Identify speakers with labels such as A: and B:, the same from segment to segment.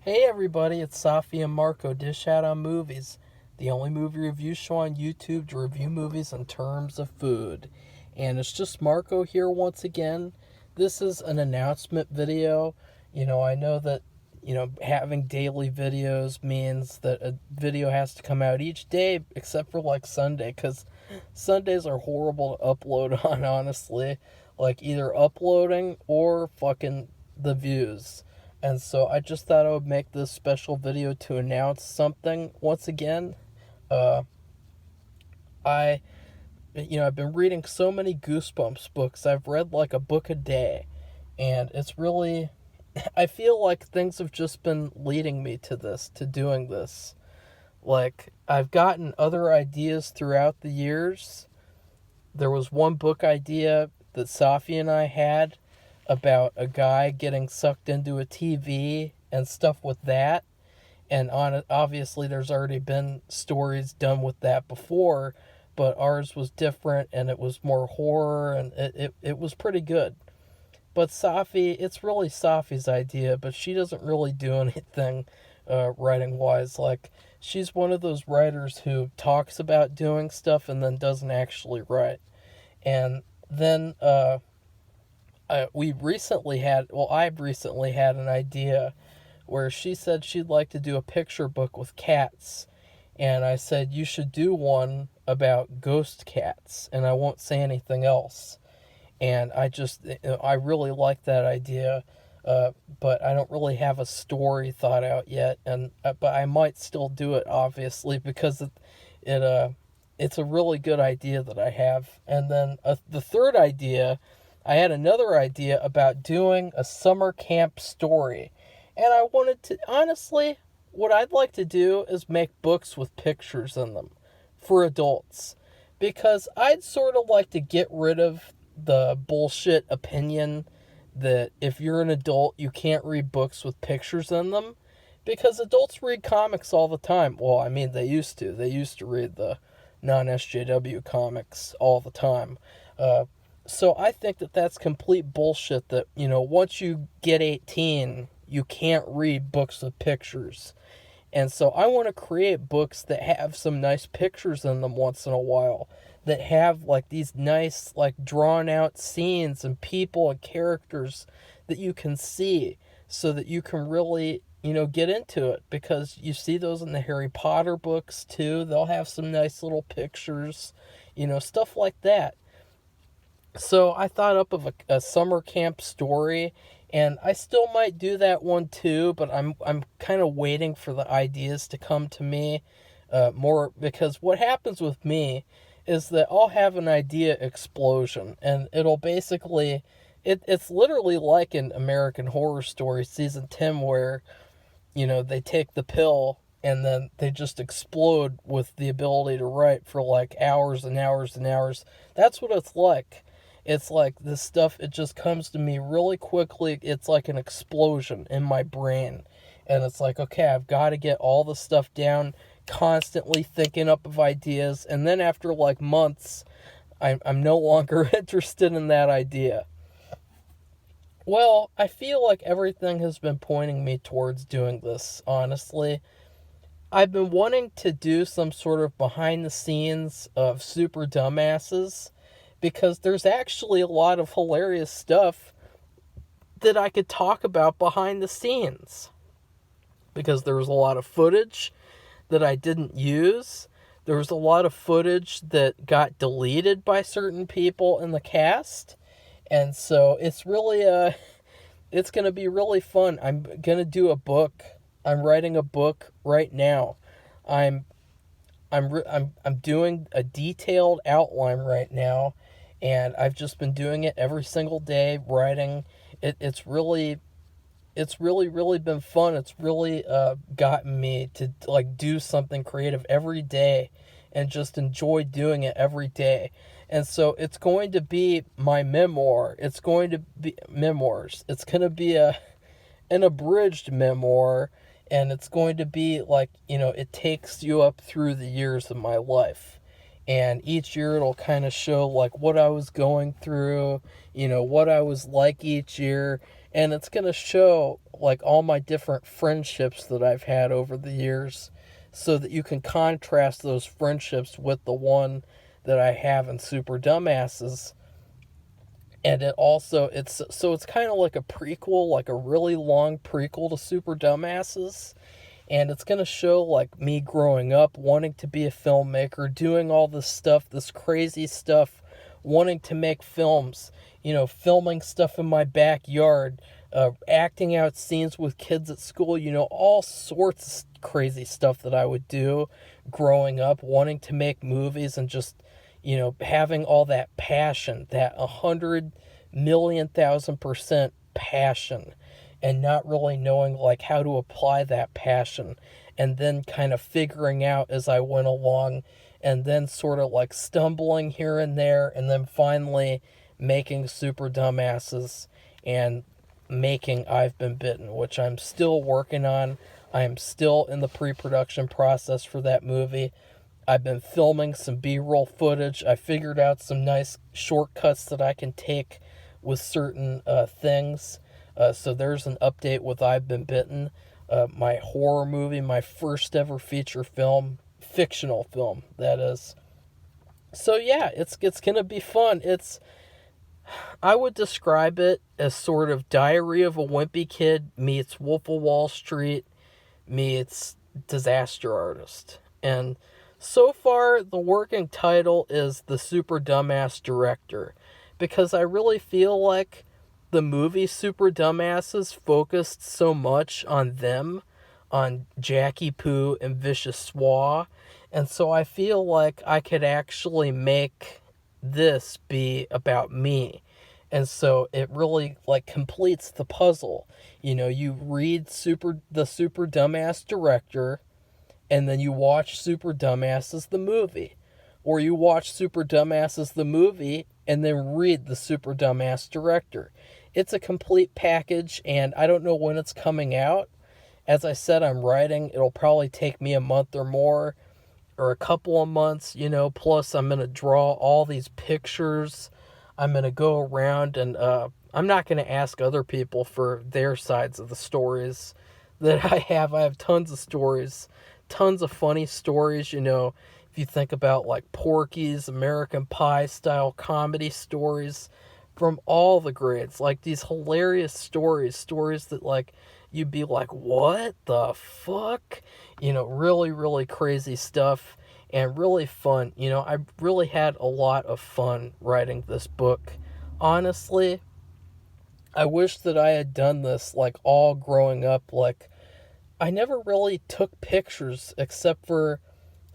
A: Hey everybody, it's Safi and Marco, Dish Out on Movies, the only movie review show on YouTube to review movies in terms of food. And it's just Marco here once again. This is an announcement video. I know that, having daily videos means that a video has to come out each day except for like Sunday, because Sundays are horrible to upload on, honestly. Like either uploading or fucking the views. And so I just thought I would make this special video to announce something once again. Uh, I, I've been reading so many Goosebumps books. I've read like a book a day. And it's really, I feel like things have just been leading me to this, to doing this. Like, I've gotten other ideas throughout the years. There was one book idea that Safi and I had about a guy getting sucked into a TV and stuff with that. And obviously, there's already been stories done with that before, but ours was different and it was more horror and it was pretty good. But Safi, it's really Safi's idea, but she doesn't really do anything writing wise. Like, she's one of those writers who talks about doing stuff and then doesn't actually write. And then I've recently had an idea where she said she'd like to do a picture book with cats. And I said, you should do one about ghost cats, and I won't say anything else. And I really like that idea, but I don't really have a story thought out yet. But I might still do it, obviously, because it's a really good idea that I have. And then the third idea, I had another idea about doing a summer camp story. And I wanted to, honestly, what I'd like to do is make books with pictures in them for adults. Because I'd sort of like to get rid of the bullshit opinion that if you're an adult, you can't read books with pictures in them. Because adults read comics all the time. Well, I mean, they used to. They used to read the non-SJW comics all the time. So I think that that's complete bullshit that, once you get 18, you can't read books with pictures. And so I want to create books that have some nice pictures in them once in a while. That have like these nice, like drawn out scenes and people and characters that you can see so that you can really, get into it. Because you see those in the Harry Potter books too. They'll have some nice little pictures, stuff like that. So I thought up of a summer camp story, and I still might do that one too, but I'm kind of waiting for the ideas to come to me more, because what happens with me is that I'll have an idea explosion, and it'll basically it's literally like in American Horror Story season 10 where they take the pill and then they just explode with the ability to write for like hours and hours and hours. That's what it's like. It's like this stuff, it just comes to me really quickly. It's like an explosion in my brain. And it's like, okay, I've got to get all the stuff down, constantly thinking up of ideas. And then after like months, I'm no longer interested in that idea. Well, I feel like everything has been pointing me towards doing this, honestly. I've been wanting to do some sort of behind the scenes of Super Dumbasses, because there's actually a lot of hilarious stuff that I could talk about behind the scenes. Because there was a lot of footage that I didn't use. There was a lot of footage that got deleted by certain people in the cast. And so it's really it's going to be really fun. I'm going to do a book. I'm writing a book right now. I'm doing a detailed outline right now, and I've just been doing it every single day, writing. It's really been fun. It's really gotten me to like do something creative every day and just enjoy doing it every day. And so it's going to be my memoir. It's going to be memoirs. It's going to be an abridged memoir, and it's going to be like, it takes you up through the years of my life. And each year it'll kind of show like what I was going through, what I was like each year, And it's going to show like all my different friendships that I've had over the years so that you can contrast those friendships with the one that I have in Super Dumbasses. And it's kind of like a prequel, like a really long prequel to Super Dumbasses. And it's going to show like me growing up, wanting to be a filmmaker, doing all this stuff, this crazy stuff, wanting to make films, filming stuff in my backyard, acting out scenes with kids at school, all sorts of crazy stuff that I would do growing up, wanting to make movies and just, having all that passion, that 100,000,000% passion, and not really knowing like how to apply that passion, and then kind of figuring out as I went along, and then sort of like stumbling here and there, and then finally making Super Dumbasses and making I've Been Bitten, which I'm still working on. I am still in the pre-production process for that movie. I've been filming some B-roll footage. I figured out some nice shortcuts that I can take with certain things. So there's an update with I've Been Bitten, my horror movie, my first ever feature film, fictional film, that is. So yeah, it's going to be fun. I would describe it as sort of Diary of a Wimpy Kid meets Wolf of Wall Street meets Disaster Artist. And so far, the working title is The Super Dumbass Director, because I really feel like the movie Super Dumbasses focused so much on them, on Jackie Poo and Vicious Swa, and so I feel like I could actually make this be about me. And so it really like completes the puzzle. You read the Super Dumbass Director, and then you watch Super Dumbasses the movie. Or you watch Super Dumbasses the movie and then read the Super Dumbass Director. It's a complete package, and I don't know when it's coming out. As I said, I'm writing. It'll probably take me a month or more, or a couple of months, plus I'm going to draw all these pictures. I'm going to go around and I'm not going to ask other people for their sides of the stories that I have. I have tons of stories, tons of funny stories, if you think about like Porky's, American Pie style comedy stories from all the grades, like these hilarious stories that like you'd be like, what the fuck? Really, really crazy stuff and really fun. I really had a lot of fun writing this book. Honestly, I wish that I had done this like all growing up. Like, I never really took pictures except for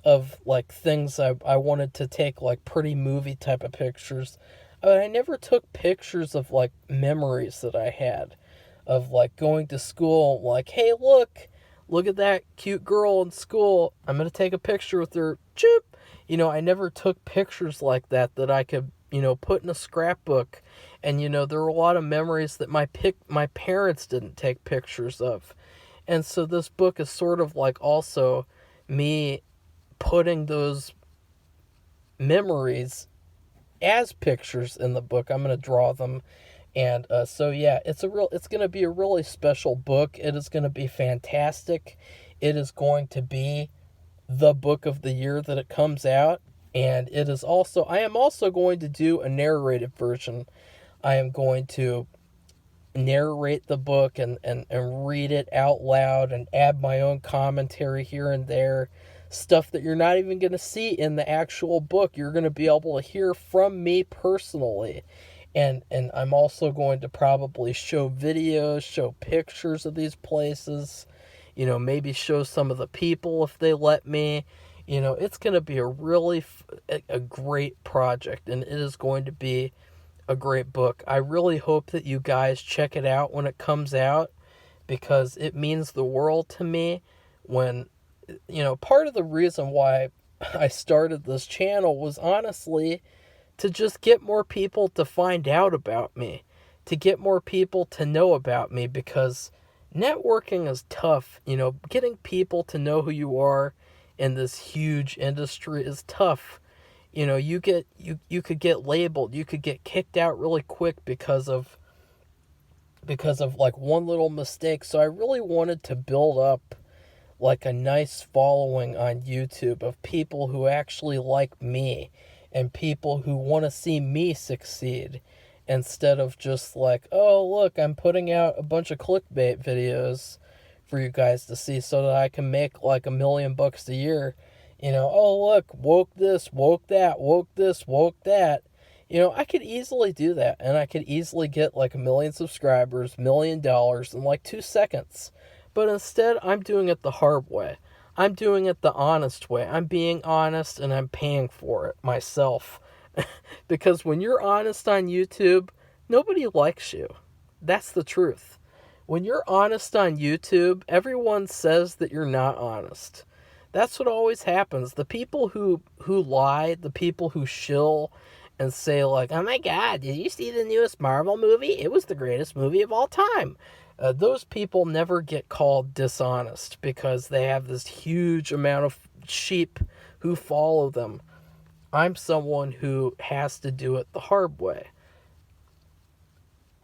A: of like things I wanted to take, like pretty movie type of pictures. I never took pictures of like memories that I had of like going to school, like, hey, look at that cute girl in school. I'm going to take a picture with her. Choop. I never took pictures like that I could, put in a scrapbook. And, there were a lot of memories that my parents didn't take pictures of. And so this book is sort of like also me putting those memories as pictures in the book. I'm going to draw them. And so yeah, it's going to be a really special book. It is going to be fantastic. It is going to be the book of the year that it comes out. And I am also going to do a narrated version. I am going to narrate the book and read it out loud and add my own commentary here and there. Stuff that you're not even going to see in the actual book. You're going to be able to hear from me personally. And I'm also going to probably show videos, show pictures of these places, maybe show some of the people if they let me. It's going to be a really a great project, and it is going to be a great book. I really hope that you guys check it out when it comes out, because it means the world to me. When, part of the reason why I started this channel was honestly to just get more people to find out about me, to get more people to know about me, because networking is tough. Getting people to know who you are in this huge industry is tough. You could get labeled, you could get kicked out really quick because of because of like one little mistake. So I really wanted to build up like a nice following on YouTube of people who actually like me and people who want to see me succeed, instead of just like, oh, look, I'm putting out a bunch of clickbait videos for you guys to see so that I can make like $1 million a year. You know, oh, look, woke this, woke that, woke this, woke that. You know, I could easily do that, and I could easily get like 1 million subscribers, $1 million in like 2 seconds. But instead, I'm doing it the hard way. I'm doing it the honest way. I'm being honest, and I'm paying for it myself. Because when you're honest on YouTube, nobody likes you. That's the truth. When you're honest on YouTube, everyone says that you're not honest. That's what always happens. The people who lie, the people who shill and say like, oh my God, did you see the newest Marvel movie? It was the greatest movie of all time. Those people never get called dishonest because they have this huge amount of sheep who follow them. I'm someone who has to do it the hard way.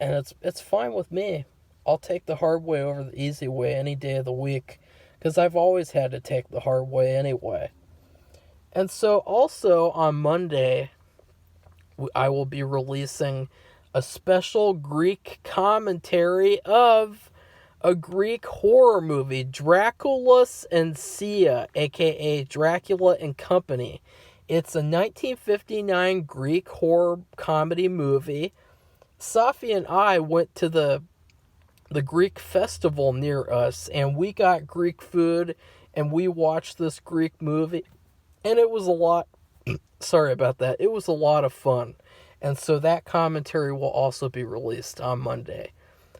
A: And it's fine with me. I'll take the hard way over the easy way any day of the week, because I've always had to take the hard way anyway. And so also on Monday, I will be releasing a special Greek commentary of a Greek horror movie, Draculus and Sia, aka Dracula and Company. It's a 1959 Greek horror comedy movie. Safi and I went to the Greek festival near us, and we got Greek food, and we watched this Greek movie, and it was a lot, sorry about that, it was a lot of fun. And so that commentary will also be released on Monday.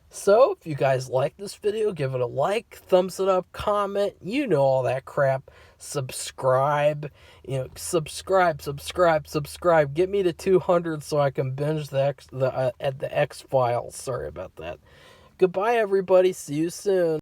A: So if you guys like this video, give it a like, thumbs it up, comment, you know all that crap. Subscribe, subscribe. Get me to 200 so I can binge the X-Files. Sorry about that. Goodbye, everybody. See you soon.